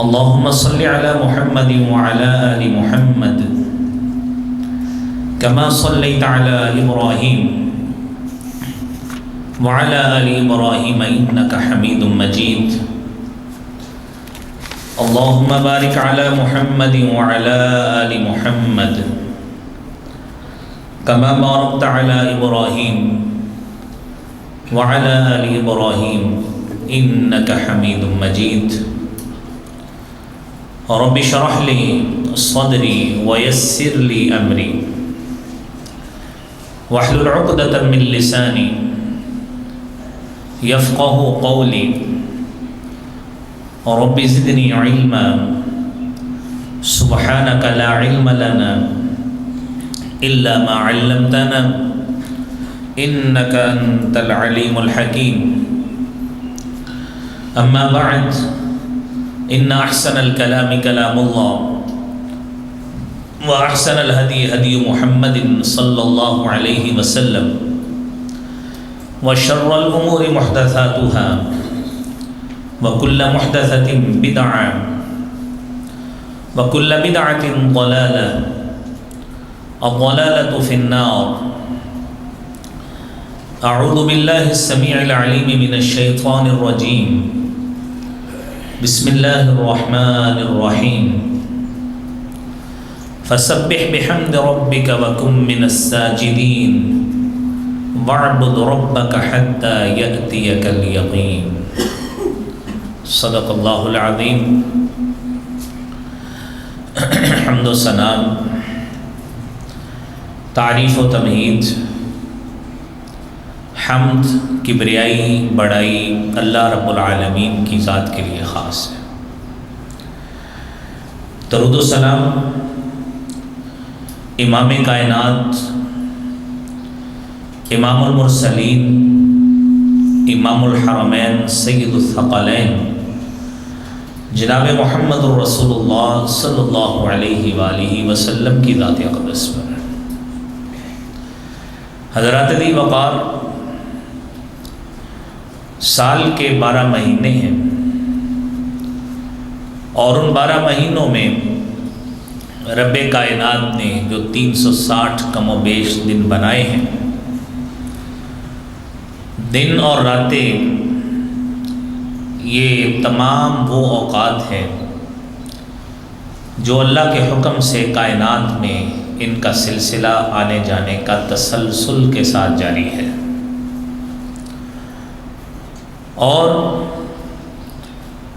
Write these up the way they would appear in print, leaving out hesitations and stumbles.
اللهم صل على محمد وعلى آل محمد كما صليت على إبراهيم وعلى آل إبراهيم إنك حميد مجيد اللهم بارك على محمد وعلى آل محمد كما باركت على إبراهيم وعلى آل إبراهيم إنك حميد مجيد رب اشرح لي صدري ويسر لي أمري واحلل عقدة من لساني يفقه قولي رب زدني علما سبحانك لا علم لنا إلا ما علمتنا إنك أنت العليم الحكيم أما بعد إن أحسن الكلام كلام الله وأحسن الهدي هدي محمد صلى الله عليه وسلم وشر الأمور محدثاتها وكل محدثة بدعة وكل بدعة ضلالة الضلالة في النار أعوذ بالله السميع العليم من الشيطان الرجيم بسم الله الرحمن الرحيم فسبح بحمد ربك وكن من الساجدين واعبد ربك حتى يأتيك اليقين صدق اللہ العظیم۔ حمد و ثنا، تعریف و تمہید، حمد، کبریائی، بڑائی اللہ رب العالمین کی ذات کے لیے خاص ہے۔ درود و سلام امام کائنات، امام المرسلین، امام الحرمین، سید الثقلین جناب محمد الرسول اللہ صلی اللہ علیہ وآلہ وسلم کی ذات اقدس پر۔ حضرات دی وقار، سال کے 12 مہینے ہیں اور ان 12 مہینوں میں رب کائنات نے جو 360 کم و بیش دن بنائے ہیں، دن اور راتیں، یہ تمام وہ اوقات ہیں جو اللہ کے حکم سے کائنات میں ان کا سلسلہ آنے جانے کا تسلسل کے ساتھ جاری ہے، اور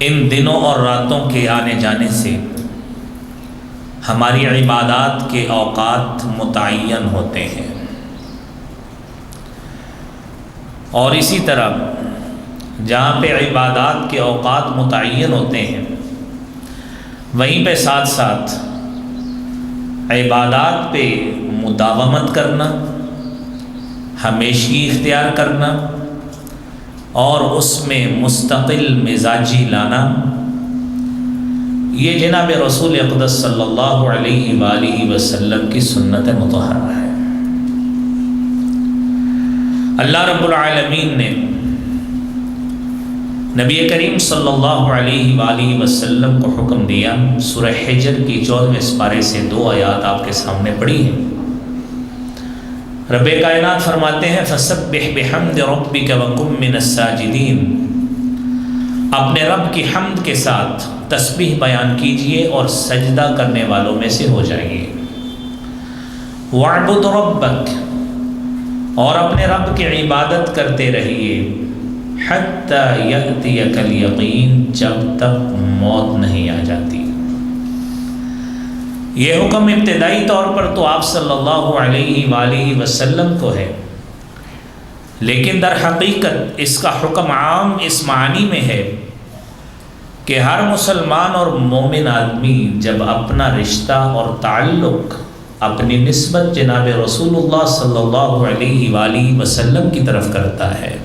ان دنوں اور راتوں کے آنے جانے سے ہماری عبادات کے اوقات متعین ہوتے ہیں، اور اسی طرح جہاں پہ عبادات کے اوقات متعین ہوتے ہیں وہیں پہ ساتھ ساتھ عبادات پہ مداومت کرنا، ہمیشگی اختیار کرنا اور اس میں مستقل مزاجی لانا، یہ جناب رسول اقدس صلی اللہ علیہ وآلہ وسلم کی سنت مطہرہ ہے۔ اللہ رب العالمین نے نبی کریم صلی اللہ علیہ وآلہ وسلم کو حکم دیا، سورہ حجر کی 14ویں سپارے سے 2 آیات آپ کے سامنے پڑھی ہیں۔ رب کائنات فرماتے ہیں فَسَبِّحْ بِحَمْدِ رَبِّكَ وَكُن مِّنَ السَّاجِدِينَ، اپنے رب کی حمد کے ساتھ تسبیح بیان کیجئے اور سجدہ کرنے والوں میں سے ہو جائیے۔ وَاعْبُدْ رَبَّكَ، اور اپنے رب کی عبادت کرتے رہیے، حَتَّى يَأْتِيَكَ الْيَقِينَ، جب تک موت نہیں آ جاتی۔ یہ حکم ابتدائی طور پر تو آپ صلی اللہ علیہ وآلہ وسلم کو ہے، لیکن در حقیقت اس کا حکم عام اس معنی میں ہے کہ ہر مسلمان اور مومن آدمی جب اپنا رشتہ اور تعلق اپنی نسبت جناب رسول اللہ صلی اللہ علیہ وآلہ وسلم کی طرف کرتا ہے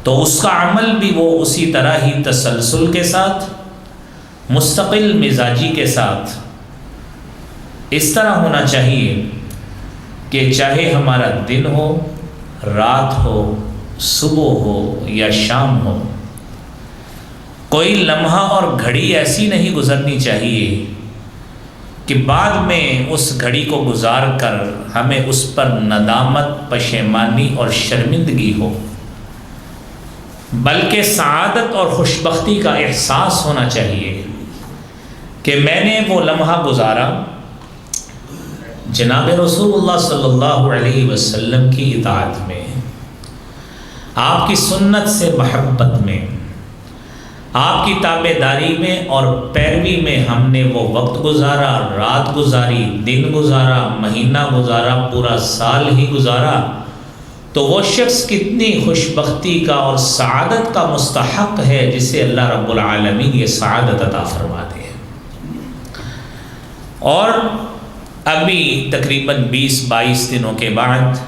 تو اس کا عمل بھی وہ اسی طرح ہی تسلسل کے ساتھ، مستقل مزاجی کے ساتھ اس طرح ہونا چاہیے کہ چاہے ہمارا دن ہو، رات ہو، صبح ہو یا شام ہو، کوئی لمحہ اور گھڑی ایسی نہیں گزرنی چاہیے کہ بعد میں اس گھڑی کو گزار کر ہمیں اس پر ندامت، پشیمانی اور شرمندگی ہو، بلکہ سعادت اور خوشبختی کا احساس ہونا چاہیے کہ میں نے وہ لمحہ گزارا جناب رسول اللہ صلی اللہ علیہ وسلم کی اطاعت میں، آپ کی سنت سے محبت میں، آپ کی تابعداری میں اور پیروی میں ہم نے وہ وقت گزارا، رات گزاری، دن گزارا، مہینہ گزارا، پورا سال ہی گزارا، تو وہ شخص کتنی خوشبختی کا اور سعادت کا مستحق ہے جسے اللہ رب العالمین یہ سعادت عطا فرماتے ہیں۔ اور ابھی تقریباً 20-22 دنوں کے بعد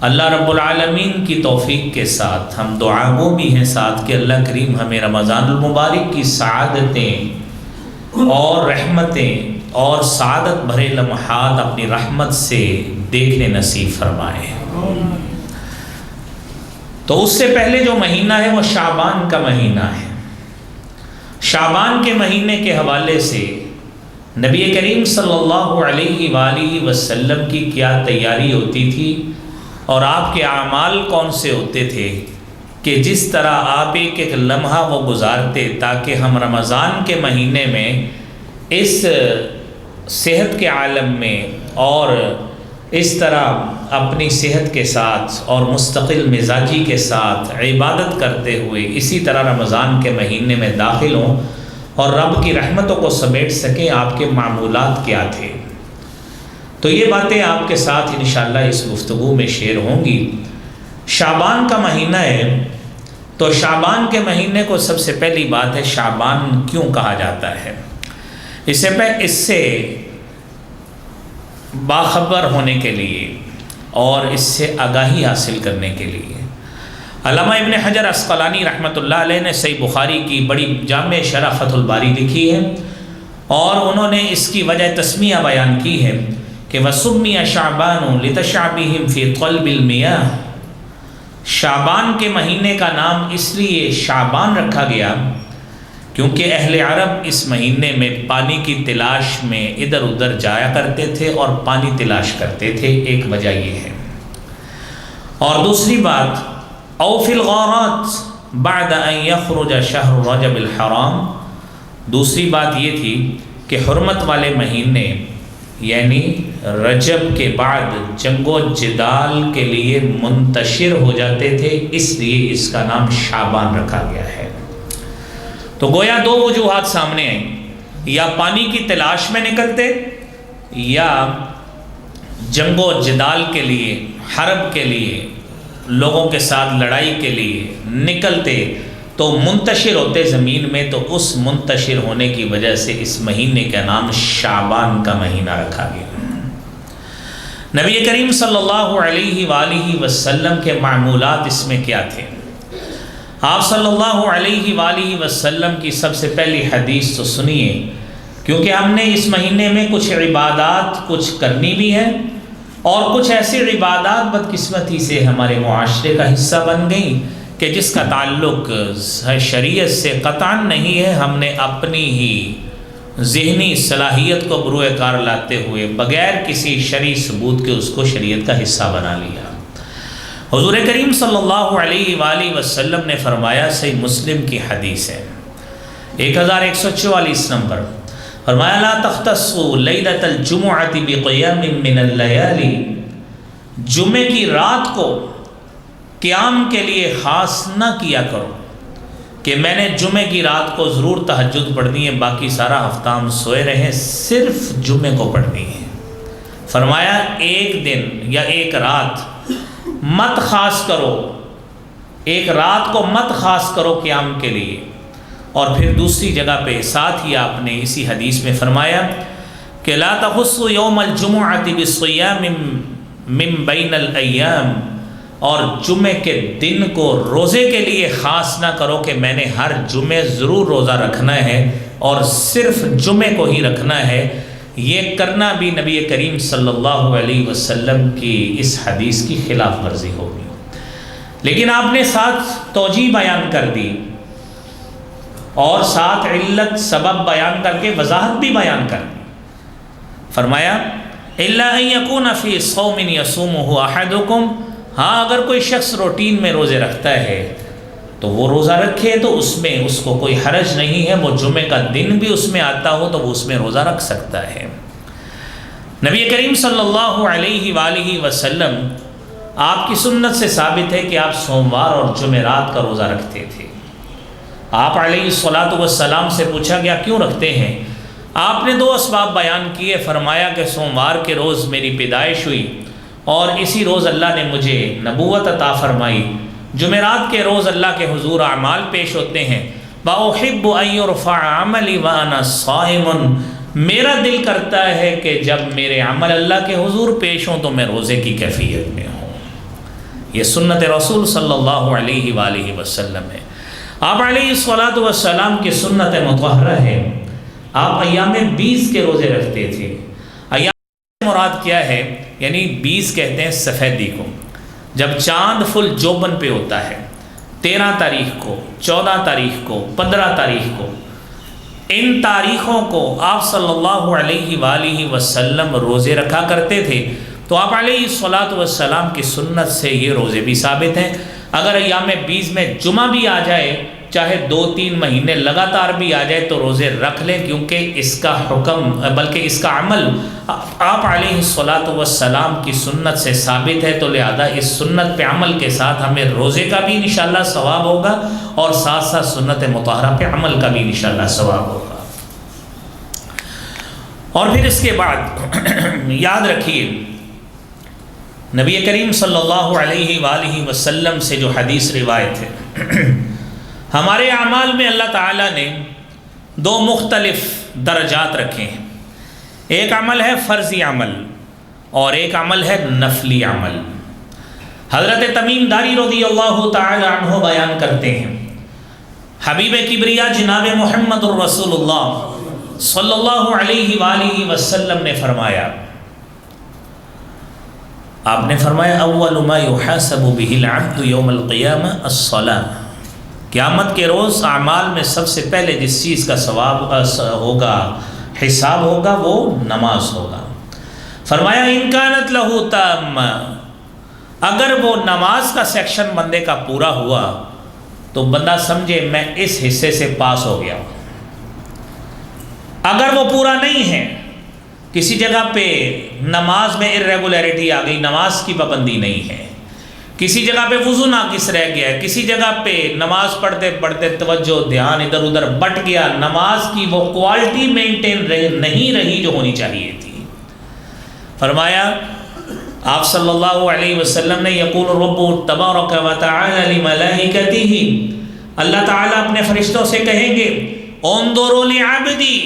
اللہ رب العالمین کی توفیق کے ساتھ ہم دعا گو بھی ہیں ساتھ کہ اللہ کریم ہمیں رمضان المبارک کی سعادتیں اور رحمتیں اور سعادت بھرے لمحات اپنی رحمت سے دیکھنے نصیب فرمائے۔ تو اس سے پہلے جو مہینہ ہے وہ شعبان کا مہینہ ہے۔ شعبان کے مہینے کے حوالے سے نبی کریم صلی اللہ علیہ وآلہ وسلم کی کیا تیاری ہوتی تھی اور آپ کے اعمال کون سے ہوتے تھے کہ جس طرح آپ ایک ایک لمحہ وہ گزارتے تاکہ ہم رمضان کے مہینے میں اس صحت کے عالم میں اور اس طرح اپنی صحت کے ساتھ اور مستقل مزاجی کے ساتھ عبادت کرتے ہوئے اسی طرح رمضان کے مہینے میں داخل ہوں اور رب کی رحمتوں کو سمیٹ سکیں، آپ کے معمولات کیا تھے۔ تو یہ باتیں آپ کے ساتھ انشاءاللہ اس گفتگو میں شیئر ہوں گی۔ شعبان کا مہینہ ہے، تو شعبان کے مہینے کو سب سے پہلی بات ہے شعبان کیوں کہا جاتا ہے۔ اس سے باخبر ہونے کے لیے اور اس سے آگاہی حاصل کرنے کے لیے علامہ ابن حجر عسقلانی رحمۃ اللہ علیہ نے صحیح بخاری کی بڑی جامع شرح فتح الباری لکھی ہے اور انہوں نے اس کی وجہ تسمیہ بیان کی ہے کہ وَسُمِّيَ شَعْبَانُ لِتَشَعْبِهِمْ فِي طَلْبِ الْمِيَاهِ، شعبان کے مہینے کا نام اس لیے شعبان رکھا گیا کیونکہ اہل عرب اس مہینے میں پانی کی تلاش میں ادھر ادھر جایا کرتے تھے اور پانی تلاش کرتے تھے، ایک وجہ یہ ہے۔ اور دوسری بات او فی الغارات بعد ان یخرج شہر رجب الحرام، دوسری بات یہ تھی کہ حرمت والے مہینے یعنی رجب کے بعد جنگ و جدال کے لیے منتشر ہو جاتے تھے، اس لیے اس کا نام شعبان رکھا گیا ہے۔ تو گویا دو وجوہات سامنے آئیں، یا پانی کی تلاش میں نکلتے یا جنگ و جدال کے لیے، حرب کے لیے، لوگوں کے ساتھ لڑائی کے لیے نکلتے تو منتشر ہوتے زمین میں، تو اس منتشر ہونے کی وجہ سے اس مہینے کا نام شعبان کا مہینہ رکھا گیا۔ نبی کریم صلی اللہ علیہ وآلہ وسلم کے معمولات اس میں کیا تھے؟ آپ صلی اللہ علیہ وآلہ وسلم کی سب سے پہلی حدیث تو سنیے، کیونکہ ہم نے اس مہینے میں کچھ عبادات کچھ کرنی بھی ہے اور کچھ ایسی عبادات بدقسمتی سے ہمارے معاشرے کا حصہ بن گئیں کہ جس کا تعلق شریعت سے قطعاً نہیں ہے، ہم نے اپنی ہی ذہنی صلاحیت کو بروئے کار لاتے ہوئے بغیر کسی شرعی ثبوت کے اس کو شریعت کا حصہ بنا لیا۔ حضور کریم صلی اللہ علیہ وآلہ وسلم نے فرمایا، صحیح مسلم کی حدیث ہے 1144 نمبر، فرمایا لا تختصوا لیلۃ الجمعۃ بقیام من اللیالی، جمعے کی رات کو قیام کے لیے خاص نہ کیا کرو کہ میں نے جمعے کی رات کو ضرور تہجد پڑھنی ہے، باقی سارا ہفتہ ہم سوئے رہیں، صرف جمعے کو پڑھنی ہے۔ فرمایا ایک دن یا ایک رات مت خاص کرو، ایک رات کو مت خاص کرو قیام کے لیے۔ اور پھر دوسری جگہ پہ ساتھ ہی آپ نے اسی حدیث میں فرمایا کہ لا تخصوا یوم الجمعۃ بصیام من بین الایام، اور جمعے کے دن کو روزے کے لیے خاص نہ کرو کہ میں نے ہر جمعے ضرور روزہ رکھنا ہے اور صرف جمعے کو ہی رکھنا ہے۔ یہ کرنا بھی نبی کریم صلی اللہ علیہ وسلم کی اس حدیث کی خلاف ورزی ہوگی۔ لیکن آپ نے ساتھ توجیہ بیان کر دی اور ساتھ علت سبب بیان کر کے وضاحت بھی بیان کر دی۔ فرمایا الا ان یکون فی صوم یصومہ احدکم، ہاں اگر کوئی شخص روٹین میں روزے رکھتا ہے تو وہ روزہ رکھے، تو اس میں اس کو کوئی حرج نہیں ہے، وہ جمعے کا دن بھی اس میں آتا ہو تو وہ اس میں روزہ رکھ سکتا ہے۔ نبی کریم صلی اللہ علیہ وآلہ وسلم آپ کی سنت سے ثابت ہے کہ آپ سوموار اور جمعرات کا روزہ رکھتے تھے۔ آپ علیہ الصلاۃ والسلام سے پوچھا گیا کیوں رکھتے ہیں؟ آپ نے 2 اسباب بیان کیے، فرمایا کہ سوموار کے روز میری پیدائش ہوئی اور اسی روز اللہ نے مجھے نبوت عطا فرمائی، جمعرات کے روز اللہ کے حضور اعمال پیش ہوتے ہیں، وَأُحِبُّ أَن يُرْفَعَ عَمَلِي وَأَنَا صَائِمٌ، میرا دل کرتا ہے کہ جب میرے عمل اللہ کے حضور پیش ہوں تو میں روزے کی کیفیت میں ہوں۔ یہ سنت رسول صلی اللہ علیہ وآلہ وسلم ہے۔ آپ علیہ الصلاۃ والسلام کی سنت مطہرہ ہے، آپ ایام 20 کے روزے رکھتے تھے۔ ایام مراد کیا ہے؟ یعنی 20 کہتے ہیں سفیدی کو، جب چاند فل جوبن پہ ہوتا ہے، 13 تاریخ کو، 14 تاریخ کو، 15 تاریخ کو، ان تاریخوں کو آپ صلی اللہ علیہ وآلہ وسلم روزے رکھا کرتے تھے۔ تو آپ علیہ الصلاۃ والسلام کی سنت سے یہ روزے بھی ثابت ہیں۔ اگر ایام 20 میں جمعہ بھی آ جائے، چاہے 2-3 مہینے لگاتار بھی آ جائے تو روزے رکھ لیں، کیونکہ اس کا حکم بلکہ اس کا عمل آپ علیہ الصلاۃ والسلام کی سنت سے ثابت ہے، تو لہذا اس سنت پہ عمل کے ساتھ ہمیں روزے کا بھی انشاءاللہ ثواب ہوگا اور ساتھ ساتھ سنت مطہرہ پہ عمل کا بھی انشاءاللہ ثواب ہوگا۔ اور پھر اس کے بعد یاد رکھیے، نبی کریم صلی اللہ علیہ وآلہ وسلم سے جو حدیث روایت ہے، ہمارے اعمال میں اللہ تعالیٰ نے 2 مختلف درجات رکھے ہیں، ایک عمل ہے فرضی عمل اور ایک عمل ہے نفلی عمل۔ حضرت تمیم داری رضی اللہ تعالی عنہ بیان کرتے ہیں، حبیب کبریا جناب محمد الرسول اللہ صلی اللہ علیہ وآلہ وسلم نے فرمایا، آپ نے فرمایا اول ما یحاسب به العبد یوم القیامہ الصلاۃ، قیامت کے روز اعمال میں سب سے پہلے جس چیز کا ثواب ہوگا، حساب ہوگا، وہ نماز ہوگا۔ فرمایا ان کانت لہ تامہ، اگر وہ نماز کا سیکشن بندے کا پورا ہوا تو بندہ سمجھے میں اس حصے سے پاس ہو گیا۔ اگر وہ پورا نہیں ہے، کسی جگہ پہ نماز میں irregularity آ گئی، نماز کی پابندی نہیں ہے، کسی جگہ پہ وضو ناقص رہ گیا ہے، کسی جگہ پہ نماز پڑھتے پڑھتے توجہ دھیان ادھر ادھر بٹ گیا، نماز کی وہ کوالٹی مینٹین نہیں رہی جو ہونی چاہیے تھی، فرمایا آپ صلی اللہ علیہ وسلم نے یقول رب تبارک و تعالی لملائکتہ، اللہ تعالیٰ اپنے فرشتوں سے کہیں گے انظروا لعبدی،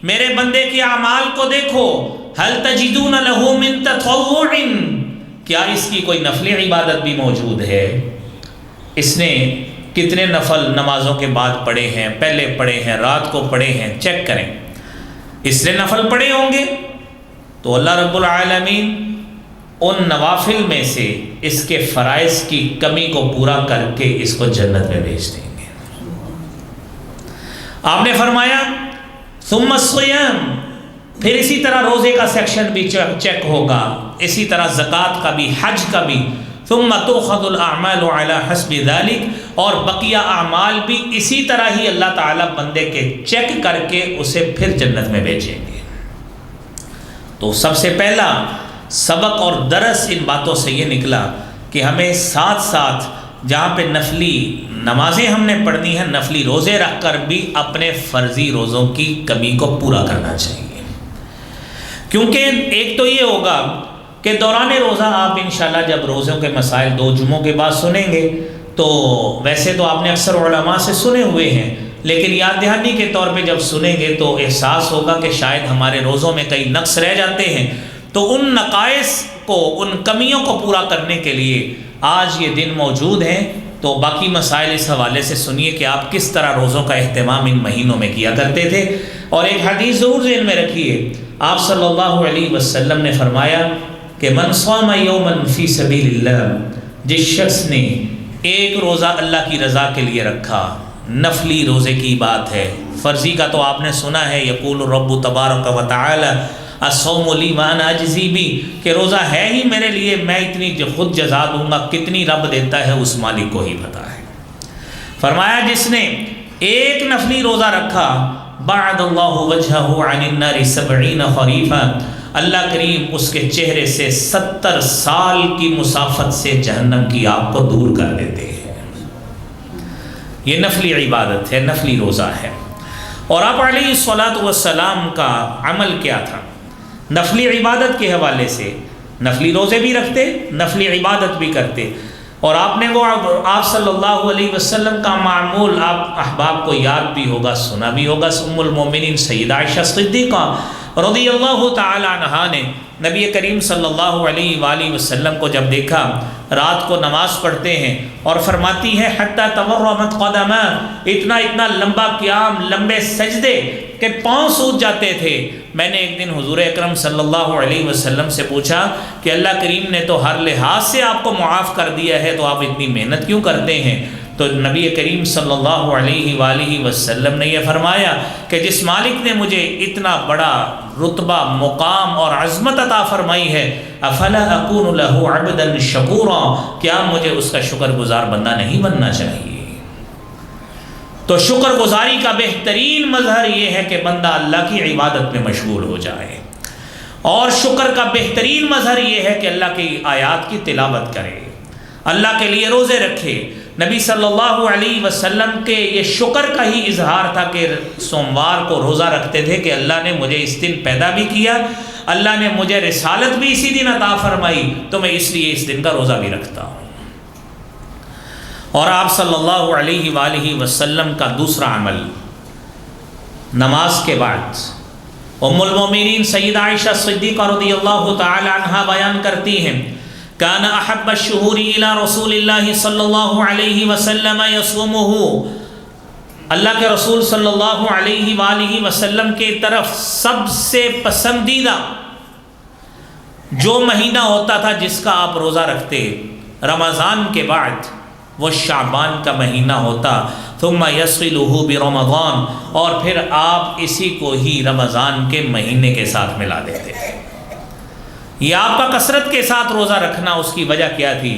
میرے بندے کے اعمال کو دیکھو، هل تجدون له من تطوع، کیا اس کی کوئی نفلی عبادت بھی موجود ہے، اس نے کتنے نفل نمازوں کے بعد پڑھے ہیں، پہلے پڑھے ہیں، رات کو پڑھے ہیں، چیک کریں، اس نے نفل پڑھے ہوں گے تو اللہ رب العالمین ان نوافل میں سے اس کے فرائض کی کمی کو پورا کر کے اس کو جنت میں بھیج دیں گے۔ آپ نے فرمایا ثم الصیام، پھر اسی طرح روزے کا سیکشن بھی چیک ہوگا، اسی طرح زکوٰۃ کا بھی، حج کا بھی، ثم تؤخذ الاعمال على حسب ذلك، اور بقیہ اعمال بھی اسی طرح ہی اللہ تعالیٰ بندے کے چیک کر کے اسے پھر جنت میں بھیجیں گے۔ تو سب سے پہلا سبق اور درس ان باتوں سے یہ نکلا کہ ہمیں ساتھ ساتھ جہاں پہ نفلی نمازیں ہم نے پڑھنی ہیں، نفلی روزے رکھ کر بھی اپنے فرضی روزوں کی کمی کو پورا کرنا چاہیے، کیونکہ ایک تو یہ ہوگا کہ دوران روزہ آپ انشاءاللہ جب روزوں کے مسائل 2 جمعوں کے بعد سنیں گے تو ویسے تو آپ نے اکثر علماء سے سنے ہوئے ہیں، لیکن یاد دہانی کے طور پہ جب سنیں گے تو احساس ہوگا کہ شاید ہمارے روزوں میں کئی نقص رہ جاتے ہیں، تو ان نقائص کو، ان کمیوں کو پورا کرنے کے لیے آج یہ دن موجود ہیں۔ تو باقی مسائل اس حوالے سے سنیے کہ آپ کس طرح روزوں کا اہتمام ان مہینوں میں کیا کرتے تھے۔ اور ایک حدیث ضرور ذہن میں رکھیے، آپ صلی اللہ علیہ وسلم نے فرمایا کہ من صام یوما فی سبیل اللہ، جس شخص نے ایک روزہ اللہ کی رضا کے لیے رکھا، نفلی روزے کی بات ہے۔ فرضی کا تو آپ نے سنا ہے، یقول رب تبارک و تعالی الصوم لی وانا اجزی بی، کہ روزہ ہے ہی میرے لیے، میں اتنی خود جزا دوں گا، کتنی رب دیتا ہے اس مالک کو ہی پتہ ہے۔ فرمایا جس نے ایک نفلی روزہ رکھا، بعد اللہ وجہہ عن النار 70 خریفا، اللہ کریم اس کے چہرے سے 70 سال کی مسافت سے جہنم کی آگ کو دور کر دیتے ہیں۔ یہ نفلی عبادت ہے، نفلی روزہ ہے۔ اور آپ علیہ الصلاۃ والسلام کا عمل کیا تھا؟ نفلی عبادت کے حوالے سے نفلی روزے بھی رکھتے، نفلی عبادت بھی کرتے، اور آپ نے وہ آپ صلی اللہ علیہ وسلم کا معمول آپ احباب کو یاد بھی ہوگا، سنا بھی ہوگا۔ ام المومنین سیدہ عائشہ صدیقہ رضی اللہ تعالی عنہا نے نبی کریم صلی اللہ علیہ وآلہ وسلم کو جب دیکھا رات کو نماز پڑھتے ہیں، اور فرماتی ہے حتی تورمت قدما، اتنا لمبا قیام، لمبے سجدے کہ پاؤں سوج جاتے تھے۔ میں نے ایک دن حضور اکرم صلی اللہ علیہ وسلم سے پوچھا کہ اللہ کریم نے تو ہر لحاظ سے آپ کو معاف کر دیا ہے، تو آپ اتنی محنت کیوں کرتے ہیں؟ تو نبی کریم صلی اللہ علیہ وآلہ وسلم نے یہ فرمایا کہ جس مالک نے مجھے اتنا بڑا رتبہ، مقام اور عظمت عطا فرمائی ہے، افلا اکون لہ عبدا شکورا، کیا مجھے اس کا شکر گزار بندہ نہیں بننا چاہیے؟ تو شکر گزاری کا بہترین مظہر یہ ہے کہ بندہ اللہ کی عبادت میں مشغول ہو جائے، اور شکر کا بہترین مظہر یہ ہے کہ اللہ کی آیات کی تلاوت کرے، اللہ کے لیے روزے رکھے۔ نبی صلی اللہ علیہ وسلم کے یہ شکر کا ہی اظہار تھا کہ سوموار کو روزہ رکھتے تھے کہ اللہ نے مجھے اس دن پیدا بھی کیا، اللہ نے مجھے رسالت بھی اسی دن عطا فرمائی، تو میں اس لیے اس دن کا روزہ بھی رکھتا ہوں۔ اور آپ صلی اللہ علیہ وآلہ وسلم کا دوسرا عمل نماز کے بعد، ام المومنین سیدہ عائشہ صدیقہ رضی اللہ تعالی عنہا بیان کرتی ہیں، کان احب الشہور الی رسول اللہ صلی اللہ علیہ وسلم یصومہ، اللہ کے رسول صلی اللہ علیہ وآلہ وسلم کے طرف سب سے پسندیدہ جو مہینہ ہوتا تھا جس کا آپ روزہ رکھتے رمضان کے بعد، وہ شعبان کا مہینہ ہوتا، ثم یصلہ برمضان، اور پھر آپ اسی کو ہی رمضان کے مہینے کے ساتھ ملا دیتے تھے۔ یہ آپ کا کثرت کے ساتھ روزہ رکھنا، اس کی وجہ کیا تھی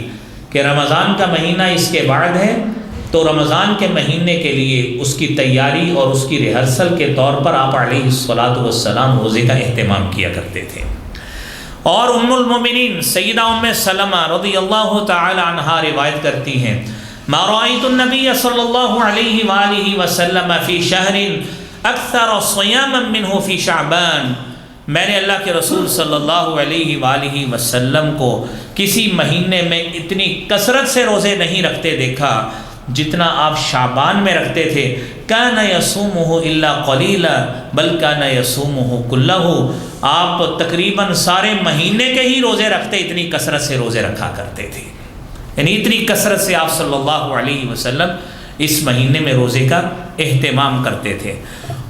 کہ رمضان کا مہینہ اس کے بعد ہے، تو رمضان کے مہینے کے لیے اس کی تیاری اور اس کی ریہرسل کے طور پر آپ علیہ الصلاۃ والسلام روزے کا اہتمام کیا کرتے تھے۔ اور ام المومنین سیدہ ام سلمہ رضی اللہ تعالی عنہا روایت کرتی ہیں، ما رأیت النبی صلی اللہ علیہ وآلہ وسلم فی شہر اکثر صیاما منہ فی شعبان، میں نے اللہ کے رسول صلی اللہ علیہ وآلہ وسلم کو کسی مہینے میں اتنی کثرت سے روزے نہیں رکھتے دیکھا جتنا آپ شعبان میں رکھتے تھے۔ کان یصومہ الا قلیلا بل کان یصومہ کلہ، آپ تقریباً سارے مہینے کے ہی روزے رکھتے، اتنی کثرت سے روزے رکھا کرتے تھے، یعنی اتنی کثرت سے آپ صلی اللہ علیہ وسلم اس مہینے میں روزے کا اہتمام کرتے تھے۔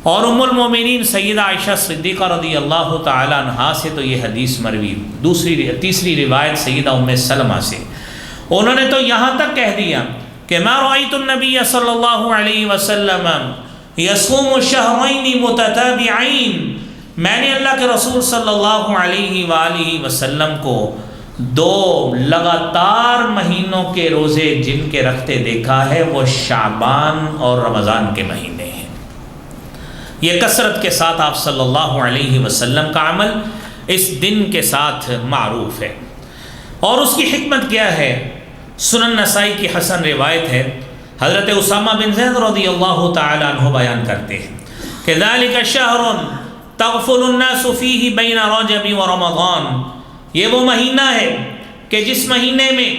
اور ام المومنین سیدہ عائشہ صدیقہ رضی اللہ تعالی عنہا سے تو یہ حدیث مروی، تیسری روایت سیدہ ام سلمہ سے، انہوں نے تو یہاں تک کہہ دیا کہ ما رأیت النبی صلی اللہ علیہ وسلم یصوم شہرین متتابعین، میں نے اللہ کے رسول صلی اللہ علیہ وآلہ وسلم کو 2 لگاتار مہینوں کے روزے جن کے رکھتے دیکھا ہے، وہ شعبان اور رمضان کے مہینے ہیں۔ یہ کثرت کے ساتھ آپ صلی اللہ علیہ وسلم کا عمل اس دن کے ساتھ معروف ہے، اور اس کی حکمت کیا ہے؟ سنن نسائی کی حسن روایت ہے، حضرت اسامہ بن زید رضی اللہ تعالی عنہ بیان کرتے ہیں کہ ذالک شہر تغفل الناس فیہ بین رجب و رمضان، یہ وہ مہینہ ہے کہ جس مہینے میں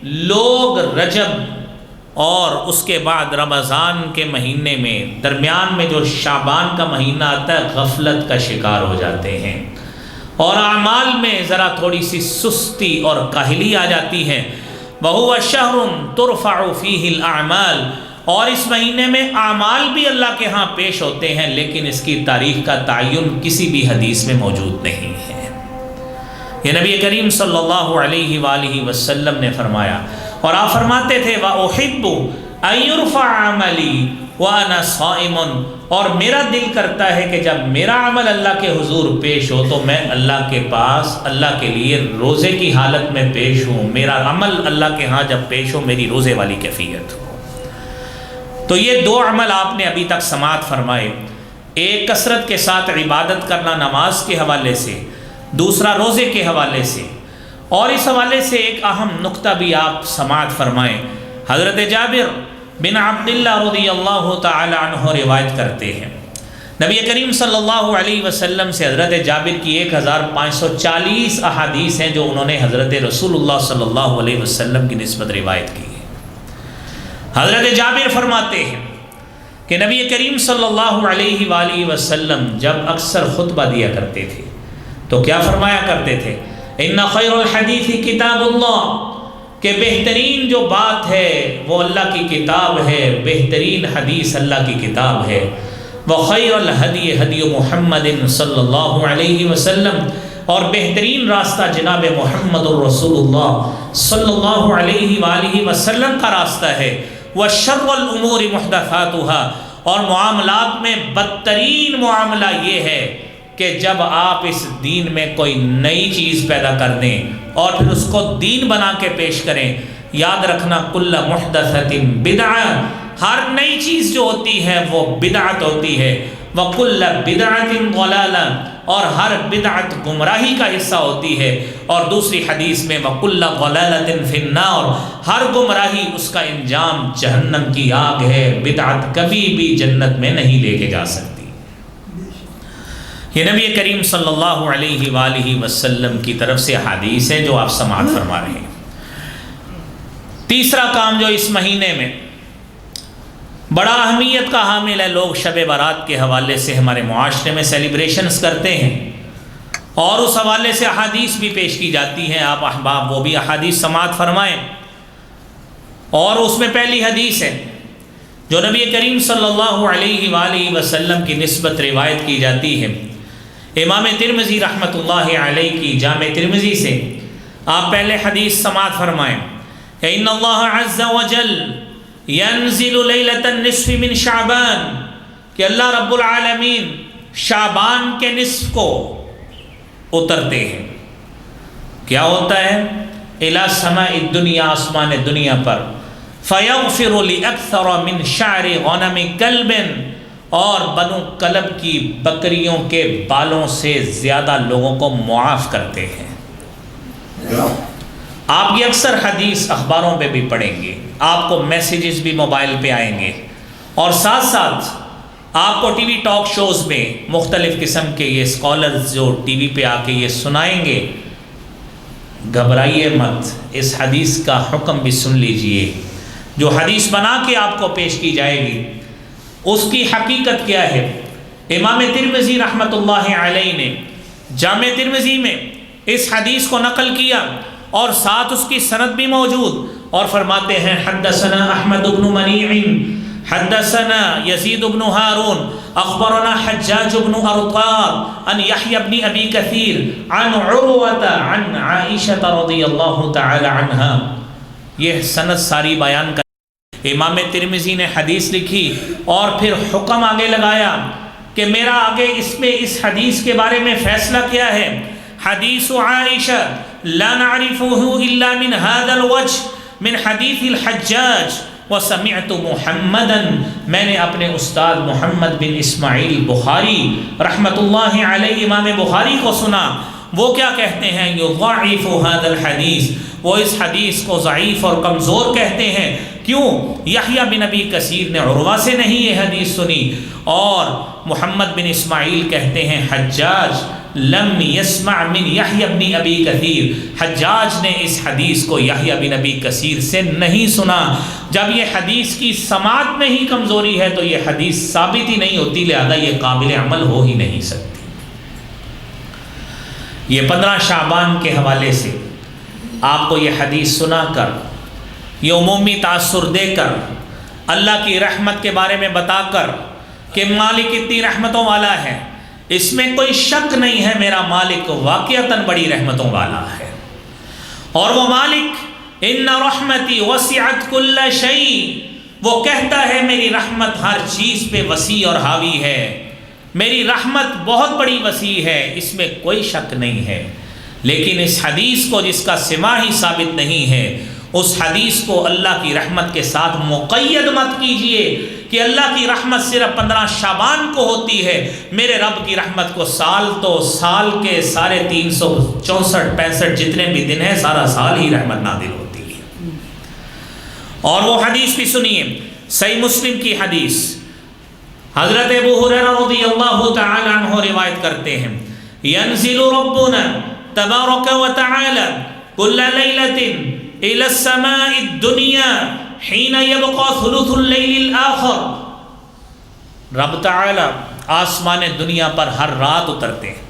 لوگ رجب اور اس کے بعد رمضان کے مہینے میں درمیان میں جو شعبان کا مہینہ آتا ہے غفلت کا شکار ہو جاتے ہیں، اور اعمال میں ذرا تھوڑی سی سستی اور کاہلی آ جاتی ہے۔ وَهُوَ شَهْرٌ تُرْفَعُ فِيهِ الْأَعْمَالِ، اور اس مہینے میں اعمال بھی اللہ کے ہاں پیش ہوتے ہیں، لیکن اس کی تاریخ کا تعین کسی بھی حدیث میں موجود نہیں ہے۔ یہ نبی کریم صلی اللہ علیہ وآلہ وسلم نے فرمایا، اور آپ فرماتے تھے وَأُحِبُّ ایرفع عملی وانا صائم، اور میرا دل کرتا ہے کہ جب میرا عمل اللہ کے حضور پیش ہو تو میں اللہ کے پاس اللہ کے لیے روزے کی حالت میں پیش ہوں، میرا عمل اللہ کے ہاں جب پیش ہو میری روزے والی کیفیت ہو۔ تو یہ دو عمل آپ نے ابھی تک سماعت فرمائے، ایک کثرت کے ساتھ عبادت کرنا نماز کے حوالے سے، دوسرا روزے کے حوالے سے۔ اور اس حوالے سے ایک اہم نقطہ بھی آپ سماعت فرمائیں۔ حضرت جابر بن عبداللہ رضی اللہ تعالی عنہ روایت کرتے ہیں، نبی کریم صلی اللہ علیہ وسلم سے حضرت جابر کی 1540 احادیث ہیں جو انہوں نے حضرت رسول اللہ صلی اللہ علیہ وسلم کی نسبت روایت کی ہے۔ حضرت جابر فرماتے ہیں کہ نبی کریم صلی اللہ علیہ وآلہ وسلم جب اکثر خطبہ دیا کرتے تھے تو کیا فرمایا کرتے تھے؟ ان خیر الحدیث کتاب اللہ، کہ بہترین جو بات ہے وہ اللہ کی کتاب ہے، بہترین حدیث اللہ کی کتاب ہے۔ وخیر الہدی ہدی محمد صلی اللہ علیہ وسلم، اور بہترین راستہ جناب محمد الرسول اللہ صلی اللہ علیہ وآلہ وسلم کا راستہ ہے۔ وشر الامور محدثاتها، اور معاملات میں بدترین معاملہ یہ ہے کہ جب آپ اس دین میں کوئی نئی چیز پیدا کر دیں اور پھر اس کو دین بنا کے پیش کریں۔ یاد رکھنا کل محدثۃ بدعہ، ہر نئی چیز جو ہوتی ہے وہ بدعت ہوتی ہے۔ وکل بدعۃ ضلالہ، اور ہر بدعت گمراہی کا حصہ ہوتی ہے۔ اور دوسری حدیث میں وکل ضلالۃ فی النار، ہر گمراہی اس کا انجام جہنم کی آگ ہے، بدعت کبھی بھی جنت میں نہیں لے کے جا سکتی۔ یہ نبی کریم صلی اللہ علیہ وآلہ وسلم کی طرف سے حدیث ہے جو آپ سماعت فرما رہے ہیں۔ تیسرا کام جو اس مہینے میں بڑا اہمیت کا حامل ہے، لوگ شب برات کے حوالے سے ہمارے معاشرے میں سیلیبریشنز کرتے ہیں اور اس حوالے سے احادیث بھی پیش کی جاتی ہیں۔ آپ احباب وہ بھی احادیث سماعت فرمائیں، اور اس میں پہلی حدیث ہے جو نبی کریم صلی اللہ علیہ وآلہ وسلم کی نسبت روایت کی جاتی ہے امام ترمذی رحمۃ اللہ علیہ کی جامع ترمذی سے۔ آپ پہلے حدیث سماعت فرمائیں کہ ان اللہ عز وجل ینزل لیلۃ النصف من شعبان، کہ اللہ رب العالمین شعبان کے نصف کو اترتے ہیں۔ کیا ہوتا ہے؟ الی سماء الدنیا، آسمان دنیا پر، فیغفر لاکثر من شعر غنم کلب، اور بنو کلب کی بکریوں کے بالوں سے زیادہ لوگوں کو معاف کرتے ہیں۔ آپ یہ اکثر حدیث اخباروں پہ بھی پڑھیں گے، آپ کو میسیجز بھی موبائل پہ آئیں گے، اور ساتھ ساتھ آپ کو ٹی وی ٹاک شوز میں مختلف قسم کے یہ اسکالرز جو ٹی وی پہ آ کے یہ سنائیں گے۔ گھبرائیے مت، اس حدیث کا حکم بھی سن لیجئے۔ جو حدیث بنا کے آپ کو پیش کی جائے گی اس کی حقیقت کیا ہے؟ امام ترمذی رحمۃ اللہ علیہ نے جامع ترمذی میں اس حدیث کو نقل کیا اور ساتھ اس کی سند بھی موجود، اور فرماتے ہیں حدثنا احمد بن منیع حدثنا یزید بن ہارون اخبرنا حجاج بن ارطاد عن یحیی بن ابی کثیر عن عروۃ عن عائشہ رضی اللہ تعالی عنہا۔ یہ سند ساری بیان کر امام ترمذی نے حدیث لکھی اور پھر حکم آگے لگایا کہ میرا آگے اس حدیث کے بارے میں فیصلہ کیا ہے۔ حدیث عائشہ لا نعرفه الا من هذا الوجه من حدیث الحجاج وسمعت محمدا، میں نے اپنے استاد محمد بن اسماعیل بخاری رحمۃ اللہ علیہ امام بخاری کو سنا، وہ کیا کہتے ہیں؟ یضعف هذا الحدیث، وہ اس حدیث کو ضعیف اور کمزور کہتے ہیں۔ کیوں؟ یحییٰ بن ابی کثیر نے عروہ سے نہیں یہ حدیث سنی، اور محمد بن اسماعیل کہتے ہیں حجاج لم یسمع من یحییٰ بن ابی کثیر، حجاج نے اس حدیث کو یحییٰ بن ابی کثیر سے نہیں سنا۔ جب یہ حدیث کی سماعت میں ہی کمزوری ہے تو یہ حدیث ثابت ہی نہیں ہوتی، لہذا یہ قابل عمل ہو ہی نہیں سکتی۔ یہ 15 شعبان کے حوالے سے آپ کو یہ حدیث سنا کر، یہ عمومی تاثر دے کر، اللہ کی رحمت کے بارے میں بتا کر کہ مالک اتنی رحمتوں والا ہے، اس میں کوئی شک نہیں ہے، میرا مالک واقعتاً بڑی رحمتوں والا ہے، اور وہ مالک ان رحمتی وسعت کل شیء، وہ کہتا ہے میری رحمت ہر چیز پہ وسیع اور حاوی ہے، میری رحمت بہت بڑی وسیع ہے، اس میں کوئی شک نہیں ہے۔ لیکن اس حدیث کو جس کا سماع ہی ثابت نہیں ہے، اس حدیث کو اللہ کی رحمت کے ساتھ مقید مت کیجئے کہ اللہ کی رحمت صرف 15 شعبان کو ہوتی ہے، میرے رب کی رحمت کو سال تو سال کے سارے 364 65 جتنے بھی دن ہیں سارا سال ہی رحمت نازل ہوتی ہے۔ اور وہ حدیث بھی سنیے، صحیح مسلم کی حدیث، حضرت ابو ہریرہ رضی اللہ تعالی عنہ روایت کرتے ہیں، ينزل ربنا تبارک وتعالی كل ليلة إلى السماء الدنيا حين يبقى ثلث الليل الآخر۔ رب تعالی آسمان دنیا پر ہر رات اترتے ہیں،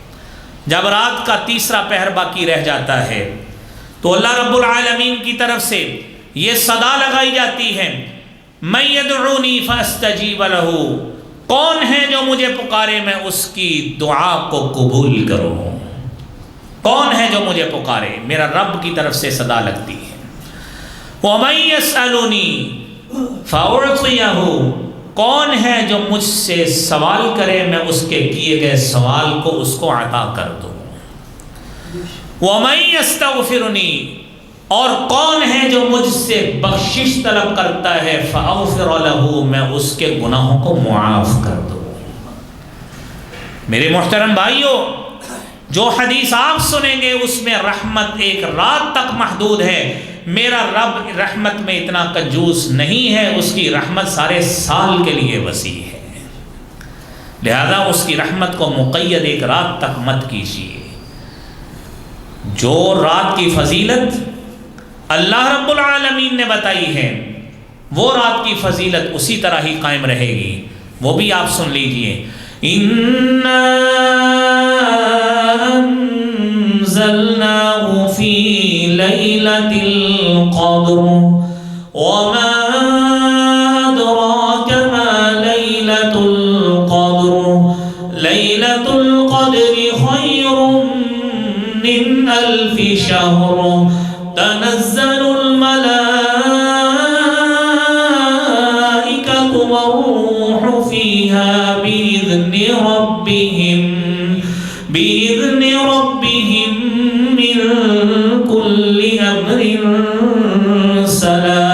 جب رات کا تیسرا پہر باقی رہ جاتا ہے تو اللہ رب العالمین کی طرف سے یہ صدا لگائی جاتی ہے، من يدعوني فاستجیب له، کون ہے جو مجھے پکارے میں اس کی دعا کو قبول کروں، کون ہے جو مجھے پکارے، میرا رب کی طرف سے صدا لگتی ہے۔ وَمَن يَسْأَلُنِي فَأُعْطِيَهُ، کون ہے جو مجھ سے سوال کرے میں اس کے کیے گئے سوال کو اس کو عطا کر دوں۔ وَمَن يَسْتَغْفِرُنِي، اور کون ہے جو مجھ سے بخشش طلب کرتا ہے فَأَغْفِرَ لَهُ، میں اس کے گناہوں کو معاف کر دوں۔ میرے محترم بھائیوں، جو حدیث آپ سنیں گے اس میں رحمت ایک رات تک محدود ہے، میرا رب رحمت میں اتنا کنجوس نہیں ہے، اس کی رحمت سارے سال کے لیے وسیع ہے، لہذا اس کی رحمت کو مقید ایک رات تک مت کیجیے۔ جو رات کی فضیلت اللہ رب العالمین نے بتائی ہے وہ رات کی فضیلت اسی طرح ہی قائم رہے گی، وہ بھی آپ سن لیجئے۔ اِنَّا أَنزَلْنَاهُ فِي لَيْلَةِ الْقَدْرِ وَمَا أَدْرَاكَ مَا لَيْلَةُ الْقَدْرِ لَيْلَةُ الْقَدْرِ خَيْرٌ مِّنْ أَلْفِ شَهْرٍ تَنَزَّلُ الْمَلَائِكَةُ وَالرُّوحُ فِيهَا بِإِذْنِ رَبِّهِمْ مِنْ كُلِّ أَمْرٍ سَلَامٌ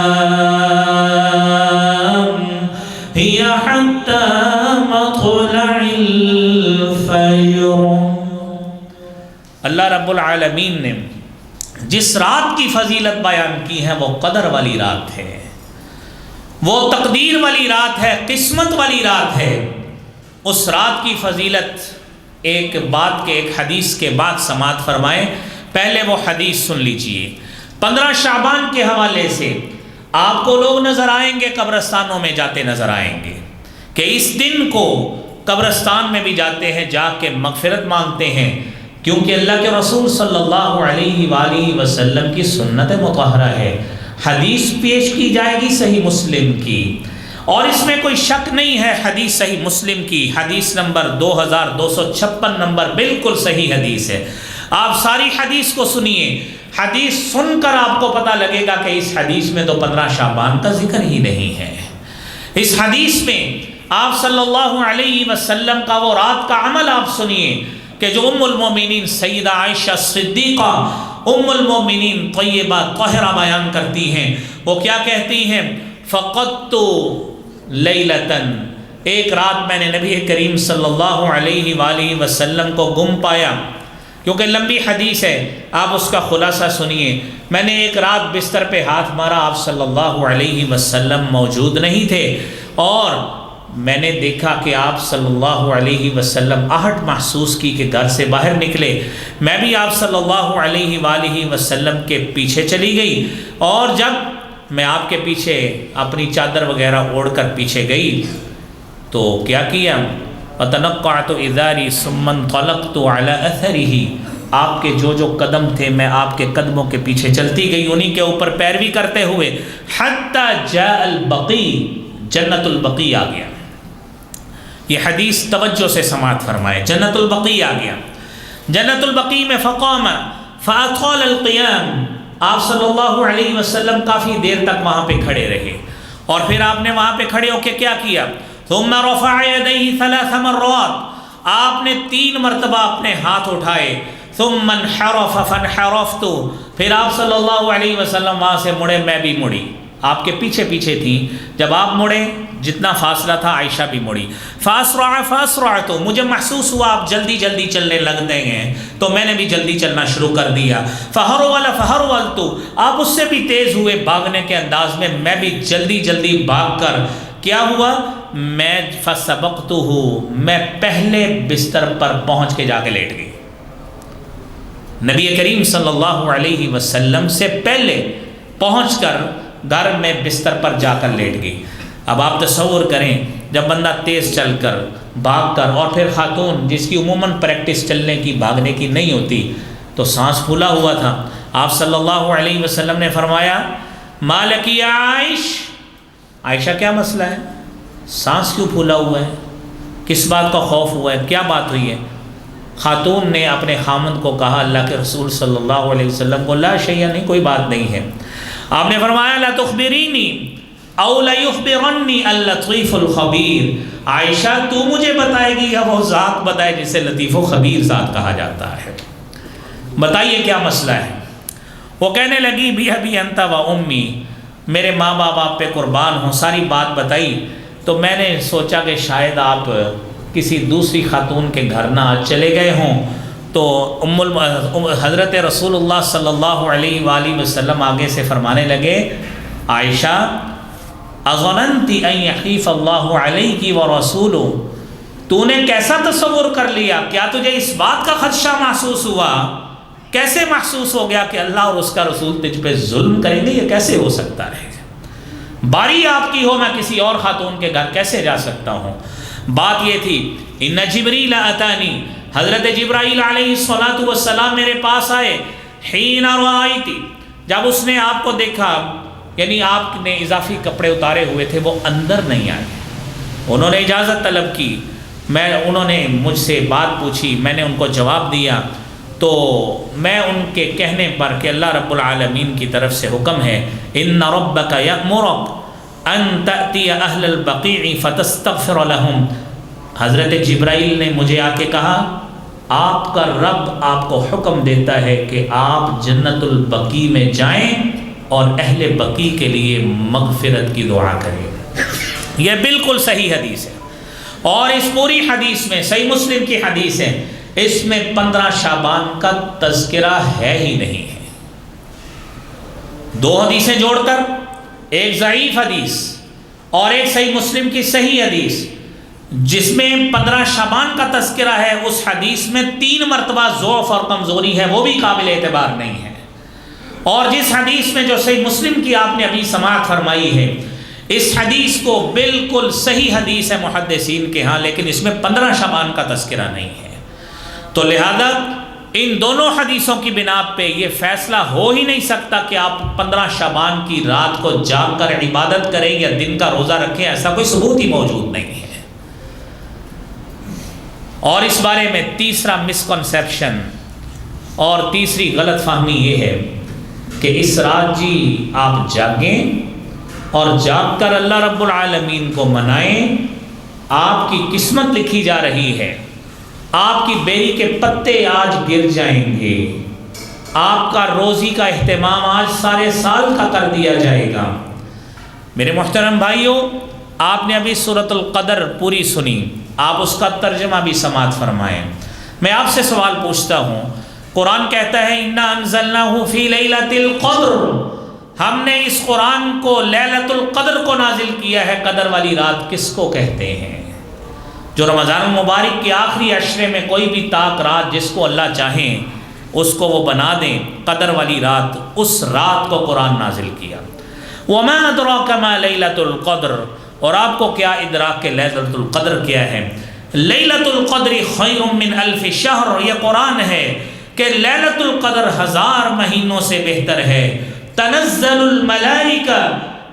هِيَ حَتَّى مَطْلَعِ الْفَجْرِ۔ اللہ رب العالمین نے جس رات کی فضیلت بیان کی ہے وہ قدر والی رات ہے، وہ تقدیر والی رات ہے، قسمت والی رات ہے۔ اس رات کی فضیلت ایک بات کے ایک حدیث کے بعد سماعت فرمائیں، پہلے وہ حدیث سن لیجئے۔ 15 شعبان کے حوالے سے آپ کو لوگ نظر آئیں گے، قبرستانوں میں جاتے نظر آئیں گے کہ اس دن کو قبرستان میں بھی جاتے ہیں، جا کے مغفرت مانگتے ہیں، کیونکہ اللہ کے رسول صلی اللہ علیہ وآلہ وسلم کی سنت مطہرہ ہے۔ حدیث پیش کی جائے گی صحیح مسلم کی، اور اس میں کوئی شک نہیں ہے، حدیث صحیح مسلم کی حدیث نمبر 2256 نمبر بالکل صحیح حدیث ہے۔ آپ ساری حدیث کو سنیے، حدیث سن کر آپ کو پتہ لگے گا کہ اس حدیث میں تو 15 شعبان کا ذکر ہی نہیں ہے۔ اس حدیث میں آپ صلی اللہ علیہ وسلم کا وہ رات کا عمل آپ سنیے کہ جو ام المومنین سیدہ عائشہ صدیقہ ام المومنین طیبہ طاہرہ بیان کرتی ہیں، وہ کیا کہتی ہیں؟ فقدت لیلتن، ایک رات میں نے نبی کریم صلی اللہ علیہ وآلہ وسلم کو گم پایا، کیونکہ لمبی حدیث ہے، آپ اس کا خلاصہ سنیے۔ میں نے ایک رات بستر پہ ہاتھ مارا، آپ صلی اللہ علیہ وسلم موجود نہیں تھے، اور میں نے دیکھا کہ آپ صلی اللہ علیہ وسلم آہٹ محسوس کی کہ گھر سے باہر نکلے، میں بھی آپ صلی اللہ علیہ وآلہ وسلم کے پیچھے چلی گئی، اور جب میں آپ کے پیچھے اپنی چادر وغیرہ اوڑھ کر پیچھے گئی تو کیا کیا؟ وَتَنَقَّعْتُ إِذَارِي ثُمَّ انطَلَقْتُ عَلَىٰ أَثَرِهِ، آپ کے جو جو قدم تھے میں آپ کے قدموں کے پیچھے چلتی گئی، انہی کے اوپر پیروی کرتے ہوئے، حَتَّى جَاءَ الْبَقِيعُ، جنت البقیع آ گیا۔ یہ حدیث توجہ سے سماعت فرمائے، جنت البقیع آ گیا۔ جنت البقیع میں فقام فأطال القیام، آپ صلی اللہ علیہ وسلم کافی دیر تک وہاں پہ کھڑے رہے، اور پھر آپ نے وہاں پہ کھڑے ہو کے کیا کیا؟ ثم رفع يديه 3 مرات، آپ نے 3 مرتبہ اپنے ہاتھ اٹھائے. ثم انحرف فانحرفت، پھر آپ صلی اللہ علیہ وسلم وہاں سے مڑے، میں بھی مڑی، آپ کے پیچھے پیچھے تھی. جب آپ مڑے جتنا فاصلہ تھا عائشہ بھی مڑی. فاسرعت، مجھے محسوس ہوا آپ جلدی جلدی چلنے لگتے ہیں تو میں نے بھی جلدی چلنا شروع کر دیا. فہرولت، آپ اس سے بھی تیز ہوئے بھاگنے کے انداز میں بھی جلدی جلدی بھاگ کر کیا ہوا؟ میں فسبقتہ، میں پہلے بستر پر پہنچ کے جا کے لیٹ گئی. نبی کریم صلی اللہ علیہ وسلم سے پہلے پہنچ کر گھر میں بستر پر جا کر لیٹ گئی. اب آپ تصور کریں جب بندہ تیز چل کر بھاگ کر، اور پھر خاتون جس کی عموماً پریکٹس چلنے کی بھاگنے کی نہیں ہوتی تو سانس پھولا ہوا تھا. آپ صلی اللہ علیہ وسلم نے فرمایا ما لکی یا عائشہ کیا مسئلہ ہے؟ سانس کیوں پھولا ہوا ہے؟ کس بات کا خوف ہوا ہے؟ کیا بات ہوئی ہے؟ خاتون نے اپنے خامند کو کہا، اللہ کے رسول صلی اللہ علیہ وسلم کو، لا شیء، نہیں کوئی بات نہیں ہے. آپ نے فرمایا لا تخبرینی او لا یخبرنی اللطیف الخبیر، عائشہ تو مجھے بتائے گی یا وہ ذات بتائے جسے لطیف و خبیر ذات کہا جاتا ہے؟ بتائیے کیا مسئلہ ہے؟ وہ کہنے لگی بھی ابھی انت و امی، میرے ماں باپ آپ پہ قربان ہوں. ساری بات بتائی تو میں نے سوچا کہ شاید آپ کسی دوسری خاتون کے گھر نہ چلے گئے ہوں. تو حضرت رسول اللہ صلی اللہ علیہ وآلہ وسلم آگے سے فرمانے لگے، عائشہ اظننت ان یخیف اللہ علیک ورسولہ، تو نے کیسا تصور کر لیا؟ کیا تجھے اس بات کا خدشہ محسوس ہوا؟ کیسے محسوس ہو گیا کہ اللہ اور اس کا رسول تجھ پہ ظلم کریں گے؟ یہ کیسے ہو سکتا ہے؟ باری آپ کی ہو، میں کسی اور خاتون کے گھر کیسے جا سکتا ہوں؟ بات یہ تھی ان جبریل اتانی، حضرت جبرائیل علیہ السلام میرے پاس آئے، حین رأیتی، جب اس نے آپ کو دیکھا، یعنی آپ نے اضافی کپڑے اتارے ہوئے تھے، وہ اندر نہیں آئے. انہوں نے اجازت طلب کی، انہوں نے مجھ سے بات پوچھی، میں نے ان کو جواب دیا. تو میں ان کے کہنے پر کہ اللہ رب العالمین کی طرف سے حکم ہے، ان ربک یأمرک ان تأتی اہل البقیع فتستغفر لہم، حضرت جبرائیل نے مجھے آ کے کہا آپ کا رب آپ کو حکم دیتا ہے کہ آپ جنت البقیع میں جائیں اور اہل بقیع کے لیے مغفرت کی دعا کریں. یہ بالکل صحیح حدیث ہے، اور اس پوری حدیث میں، صحیح مسلم کی حدیث ہے، اس میں 15 شعبان کا تذکرہ ہے ہی نہیں ہے. 2 حدیثیں جوڑ کر، ایک ضعیف حدیث اور ایک صحیح مسلم کی صحیح حدیث، جس میں 15 شعبان کا تذکرہ ہے، اس حدیث میں 3 مرتبہ ضعف اور کمزوری ہے، وہ بھی قابل اعتبار نہیں ہے. اور جس حدیث میں جو صحیح مسلم کی آپ نے ابھی سماعت فرمائی ہے، اس حدیث کو بالکل صحیح حدیث ہے محدثین کے ہاں، لیکن اس میں 15 شعبان کا تذکرہ نہیں ہے. تو لہذا ان دونوں حدیثوں کی بنا پہ یہ فیصلہ ہو ہی نہیں سکتا کہ آپ 15 شعبان کی رات کو جاگ کر عبادت کریں یا دن کا روزہ رکھیں، ایسا کوئی ثبوت ہی موجود نہیں ہے. اور اس بارے میں تیسرا مسکنسیپشن اور تیسری غلط فہمی یہ ہے کہ اس رات جی آپ جاگیں اور جاگ کر اللہ رب العالمین کو منائیں، آپ کی قسمت لکھی جا رہی ہے، آپ کی بیری کے پتے آج گر جائیں گے، آپ کا روزی کا اہتمام آج سارے سال کا کر دیا جائے گا. میرے محترم بھائیوں، آپ نے ابھی سورۃ القدر پوری سنی، آپ اس کا ترجمہ بھی سماعت فرمائیں. میں آپ سے سوال پوچھتا ہوں، قرآن کہتا ہے اِنَّا أَنزَلْنَاهُ فِي لَيْلَةِ الْقَدْرِ، ہم نے اس قرآن کو لیلۃ القدر کو نازل کیا ہے. قدر والی رات کس کو کہتے ہیں؟ جو رمضان المبارک کے آخری عشرے میں کوئی بھی طاق رات جس کو اللہ چاہیں اس کو وہ بنا دیں قدر والی رات، اس رات کو قرآن نازل کیا. وَمَا أَدْرَاكَ مَا لَيْلَةُ الْقَدْرِ، اور آپ کو کیا ادراک کہ لیلۃ القدر کیا ہے؟ لیلۃ القدر خیر من الف شہر، یہ قرآن ہے کہ لیلۃ القدر 1000 مہینوں سے بہتر ہے. تنزل الملائکہ،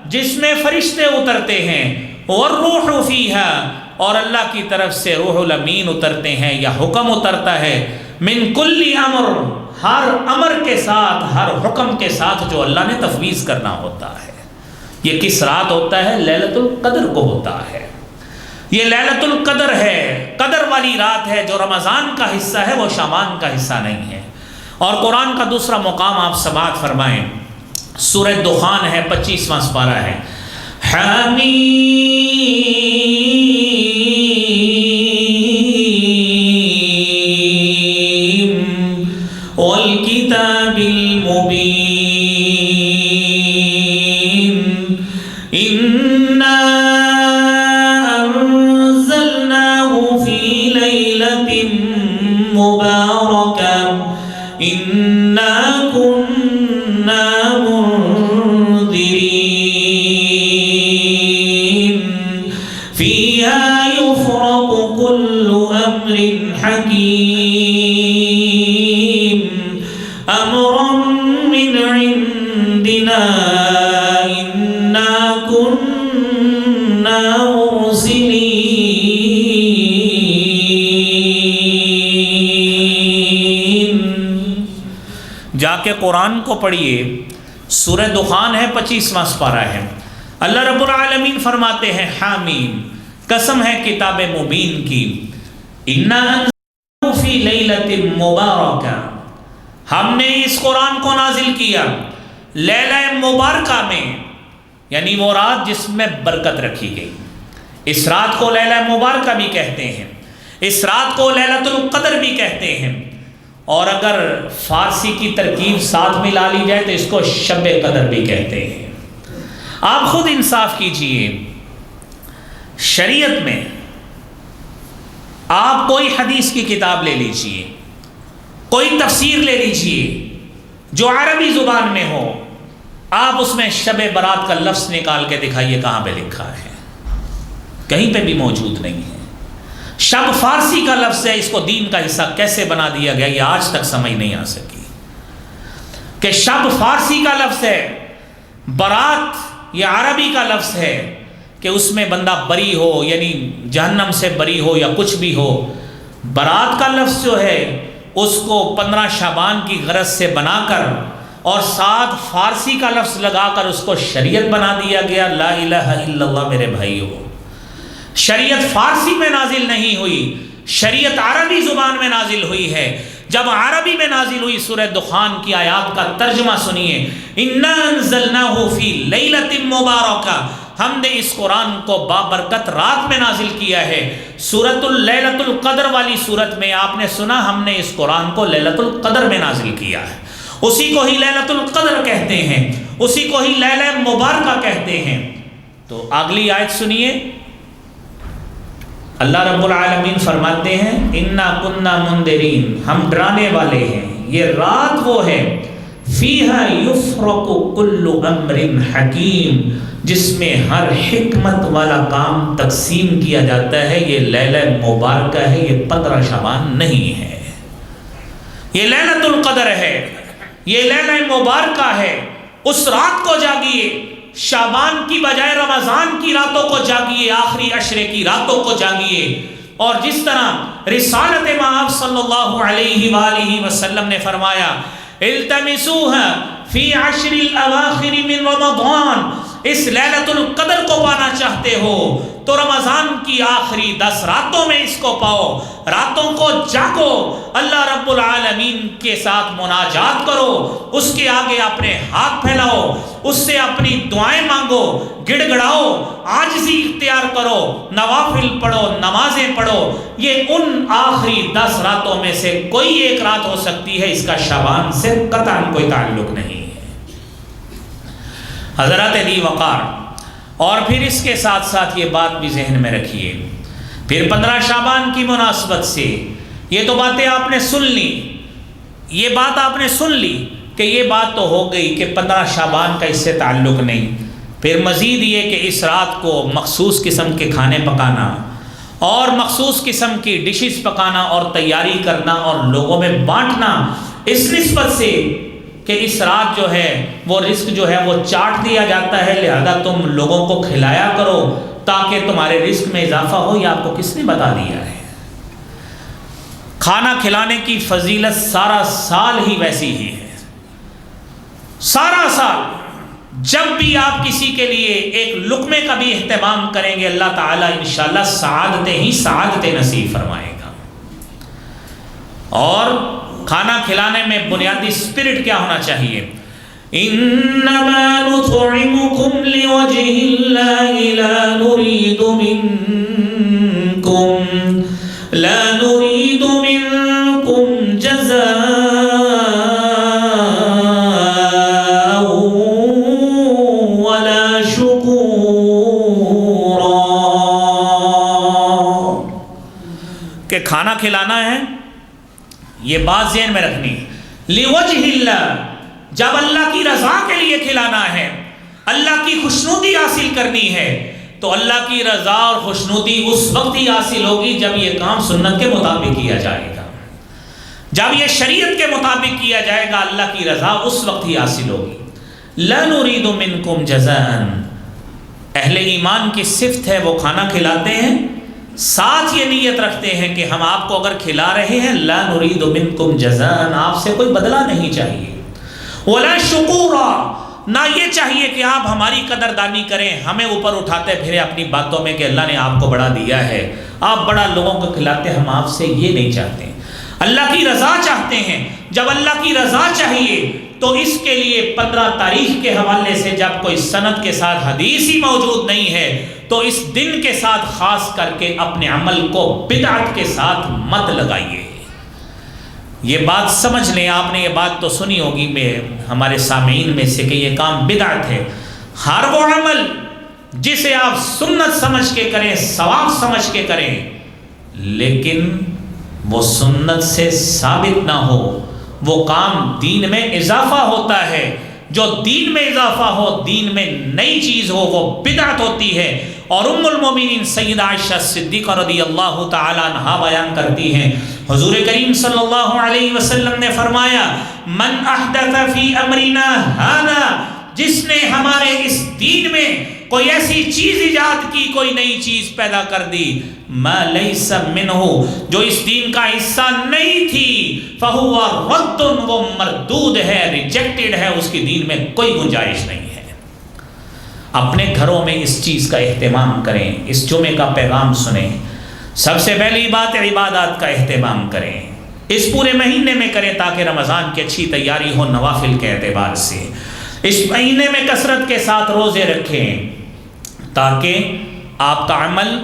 جس میں فرشتے اترتے ہیں، والروح فیہا، اور اللہ کی طرف سے روح الامین اترتے ہیں یا حکم اترتا ہے. من کل امر، ہر امر کے ساتھ، ہر حکم کے ساتھ جو اللہ نے تفویض کرنا ہوتا ہے. یہ کس رات ہوتا ہے؟ لیلۃ القدر کو ہوتا ہے۔ یہ لیلۃ القدر ہے، قدر والی رات ہے، جو رمضان کا حصہ ہے، وہ شعبان کا حصہ نہیں ہے۔ اور قرآن کا دوسرا مقام آپ سماعت فرمائیں، سورہ دخان ہے، 25واں سپارہ ہے، حمیم والکتاب المبین انا انزلناه فی لیلۃ مبارکہ انا كنا منذرین فیہا یفرق کل امر حکیم امرا من عندنا انا كنا مرسلین۔ جا کے قرآن کو پڑھیے، سورہ دخان ہے، 25واں سپارہ ہے۔ اللہ رب العالمین فرماتے ہیں حامیم، قسم ہے کتاب مبین کی، انا انزلناه فی لیلۃ مبارکہ، ہم نے اس قرآن کو نازل کیا لیلہ مبارکہ میں، یعنی وہ رات جس میں برکت رکھی گئی۔ اس رات کو لیلہ مبارکہ بھی کہتے ہیں، اس رات کو لیلۃ القدر بھی کہتے ہیں، اور اگر فارسی کی ترکیب ساتھ ملا لی جائے تو اس کو شب قدر بھی کہتے ہیں۔ آپ خود انصاف کیجئے، شریعت میں آپ کوئی حدیث کی کتاب لے لیجئے، کوئی تفسیر لے لیجئے جو عربی زبان میں ہو، آپ اس میں شب برات کا لفظ نکال کے دکھائیے کہاں پہ لکھا ہے، کہیں پہ بھی موجود نہیں ہے۔ شب فارسی کا لفظ ہے، اس کو دین کا حصہ کیسے بنا دیا گیا، یہ آج تک سمجھ نہیں آ سکی کہ شب فارسی کا لفظ ہے، برات یہ عربی کا لفظ ہے کہ اس میں بندہ بری ہو، یعنی جہنم سے بری ہو یا کچھ بھی ہو۔ برات کا لفظ جو ہے اس کو 15 شعبان کی غرض سے بنا کر اور ساتھ فارسی کا لفظ لگا کر اس کو شریعت بنا دیا گیا۔ لا الہ الا اللہ میرے بھائیو، شریعت فارسی میں نازل نہیں ہوئی، شریعت عربی زبان میں نازل ہوئی ہے۔ جب عربی میں نازل ہوئی سورہ دخان کی آیات کا ترجمہ سنیے، انا انزلناہ فی لیلۃ مبارکہ، ہم نے اس قرآن کو بابرکت رات میں نازل کیا ہے۔ سورۃ لیلۃ القدر والی سورت میں آپ نے سنا ہم نے اس قرآن کو لیلۃ القدر میں نازل کیا ہے، اسی کو ہی لیلۃ القدر کہتے ہیں، اسی کو ہی لیلہ مبارکہ کہتے ہیں۔ تو اگلی آیت سنیے، اللہ رب العالمین فرماتے ہیں انا کننا منذرین، ہم ڈرانے والے ہیں۔ یہ رات وہ ہے فیہا یفرق کل امر حکیم، جس میں ہر حکمت والا کام تقسیم کیا جاتا ہے۔ یہ لیلہ مبارکہ ہے، یہ 15 شعبان نہیں ہے، یہ لیلۃ القدر ہے، یہ لیلہ مبارکہ ہے۔ اس رات کو جاگیے، شعبان کی بجائے رمضان کی راتوں کو جاگیے، آخری عشرے کی راتوں کو جاگیے۔ اور جس طرح رسالت مآب صلی اللہ علیہ وآلہ وسلم نے فرمایا التمسوها فی عشر الاواخر من رمضان، اس لیلۃ القدر کو پانا چاہتے ہو تو رمضان کی آخری 10 راتوں میں اس کو پاؤ۔ راتوں کو جاگو، اللہ رب العالمین کے ساتھ مناجات کرو، اس کے آگے اپنے ہاتھ پھیلاؤ، اس سے اپنی دعائیں مانگو، گڑ گڑاؤ، عاجزی اختیار کرو، نوافل پڑھو، نمازیں پڑھو۔ یہ ان آخری 10 راتوں میں سے کوئی ایک رات ہو سکتی ہے، اس کا شعبان سے قطعاً کوئی تعلق نہیں ہے حضرات دی وقار۔ اور پھر اس کے ساتھ ساتھ یہ بات بھی ذہن میں رکھیے، پھر 15 شعبان کی مناسبت سے یہ تو باتیں آپ نے سن لی، یہ بات آپ نے سن لی کہ یہ بات تو ہو گئی کہ 15 شعبان کا اس سے تعلق نہیں۔ پھر مزید یہ کہ اس رات کو مخصوص قسم کے کھانے پکانا اور مخصوص قسم کی ڈشز پکانا اور تیاری کرنا اور لوگوں میں بانٹنا، اس نسبت سے کہ اس رات جو ہے وہ رزق جو ہے وہ چاٹ دیا جاتا ہے، لہذا تم لوگوں کو کھلایا کرو تاکہ تمہارے رزق میں اضافہ ہو، یہ آپ کو کس نے بتا دیا ہے؟ کھانا کھلانے کی فضیلت سارا سال ہی ویسی ہی ہے، سارا سال جب بھی آپ کسی کے لیے ایک لقمے کا بھی اہتمام کریں گے اللہ تعالیٰ انشاءاللہ سعادتیں ہی سعادتیں نصیب فرمائے گا۔ اور کھانا کھلانے میں بنیادی اسپرٹ کیا ہونا چاہیے؟ انما نطعمکم لوجہ اللہ لا نريد منكم جزاء ولا شكورا، کہ کھانا کھلانا ہے یہ بات ذہن میں رکھنی ہے، لوجہ اللہ، جب اللہ کی رضا کے لیے کھلانا ہے، اللہ کی خوشنودی حاصل کرنی ہے، تو اللہ کی رضا اور خوشنودی اس وقت ہی حاصل ہوگی جب یہ کام سنت کے مطابق کیا جائے گا، جب یہ شریعت کے مطابق کیا جائے گا اللہ کی رضا اس وقت ہی حاصل ہوگی۔ لا نريد منکم جزاء، اہل ایمان کی صفت ہے وہ کھانا کھلاتے ہیں، ساتھ یہ نیت رکھتے ہیں کہ ہم آپ کو اگر کھلا رہے ہیں لا نريد منکم جزاء، آپ سے کوئی بدلہ نہیں چاہیے، ولا شکورا، نہ یہ چاہیے کہ آپ ہماری قدردانی کریں، ہمیں اوپر اٹھاتے پھرے اپنی باتوں میں کہ اللہ نے آپ کو بڑا دیا ہے، آپ بڑا لوگوں کو کھلاتے، ہم آپ سے یہ نہیں چاہتے، اللہ کی رضا چاہتے ہیں۔ جب اللہ کی رضا چاہیے تو اس کے لیے 15 تاریخ کے حوالے سے جب کوئی سند کے ساتھ حدیث ہی موجود نہیں ہے تو اس دن کے ساتھ خاص کر کے اپنے عمل کو بدعت کے ساتھ مت لگائیے۔ یہ بات سمجھ لیں، آپ نے یہ بات تو سنی ہوگی ہمارے سامعین میں سے کہ یہ کام بدعت ہے۔ ہر وہ عمل جسے آپ سنت سمجھ کے کریں، ثواب سمجھ کے کریں، لیکن وہ سنت سے ثابت نہ ہو، وہ کام دین میں اضافہ ہوتا ہے، جو دین میں اضافہ ہو، دین میں نئی چیز ہو، وہ بدعت ہوتی ہے۔ اور ام المومنین سیدہ عائشہ صدیقہ رضی اللہ تعالی عنہا بیان کرتی ہیں، حضور کریم صلی اللہ علیہ وسلم نے فرمایا من احدث فی امرنا ھذا، جس نے ہمارے اس دین میں کوئی ایسی چیز ایجاد کی، کوئی نئی چیز پیدا کر دی، ما لیس منہ، جو اس دین کا حصہ نہیں تھی، فہو رد، وہ مردود ہے، ریجیکٹڈ ہے، اس کی دین میں کوئی گنجائش نہیں ہے۔ اپنے گھروں میں اس چیز کا اہتمام کریں، اس جمعے کا پیغام سنیں۔ سب سے پہلی بات عبادات کا اہتمام کریں، اس پورے مہینے میں کریں تاکہ رمضان کی اچھی تیاری ہو نوافل کے اعتبار سے۔ اس مہینے میں کثرت کے ساتھ روزے رکھیں تاکہ آپ کا عمل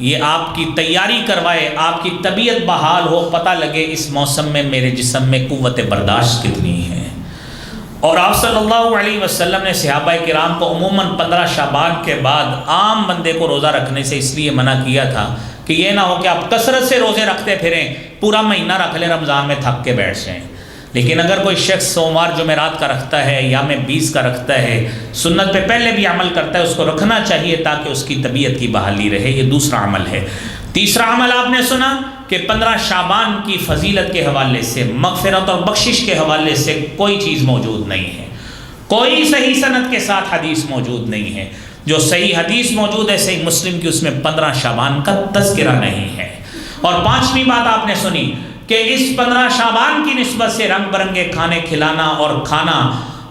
یہ آپ کی تیاری کروائے، آپ کی طبیعت بحال ہو، پتہ لگے اس موسم میں میرے جسم میں قوت برداشت کتنی ہے۔ اور آپ صلی اللہ علیہ وسلم نے صحابہ کرام کو عموماً 15 شعبان کے بعد عام بندے کو روزہ رکھنے سے اس لیے منع کیا تھا کہ یہ نہ ہو کہ آپ کثرت سے روزے رکھتے پھریں، پورا مہینہ رکھ لیں، رمضان میں تھک کے بیٹھ جائیں۔ لیکن اگر کوئی شخص سوموار جمعرات کا رکھتا ہے یا میں 20 کا رکھتا ہے، سنت پہ پہلے بھی عمل کرتا ہے، اس کو رکھنا چاہیے تاکہ اس کی طبیعت کی بحالی رہے، یہ دوسرا عمل ہے۔ تیسرا عمل آپ نے سنا کہ 15 شعبان کی فضیلت کے حوالے سے، مغفرت اور بخشش کے حوالے سے کوئی چیز موجود نہیں ہے، کوئی صحیح سند کے ساتھ حدیث موجود نہیں ہے۔ جو صحیح حدیث موجود ہے صحیح مسلم کی، اس میں 15 شعبان کا تذکرہ نہیں ہے۔ اور 5ویں بات آپ نے سنی کہ اس 15 شعبان کی نسبت سے رنگ برنگے کھانے کھلانا اور کھانا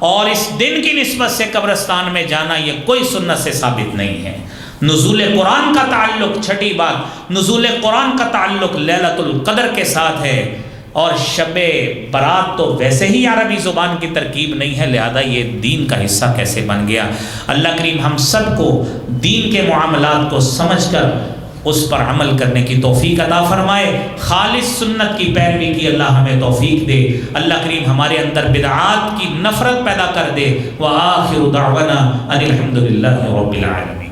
اور اس دن کی نسبت سے قبرستان میں جانا، یہ کوئی سنت سے ثابت نہیں ہے۔ نزول قرآن کا تعلق، چھٹی بات، نزول قرآن کا تعلق لیلۃ القدر کے ساتھ ہے، اور شب برات تو ویسے ہی عربی زبان کی ترکیب نہیں ہے، لہذا یہ دین کا حصہ کیسے بن گیا؟ اللہ کریم ہم سب کو دین کے معاملات کو سمجھ کر اس پر عمل کرنے کی توفیق عطا فرمائے، خالص سنت کی پیروی کی اللہ ہمیں توفیق دے، اللہ کریم ہمارے اندر بدعات کی نفرت پیدا کر دے۔ وآخر دعوانا ان الحمد للہ رب العالمین۔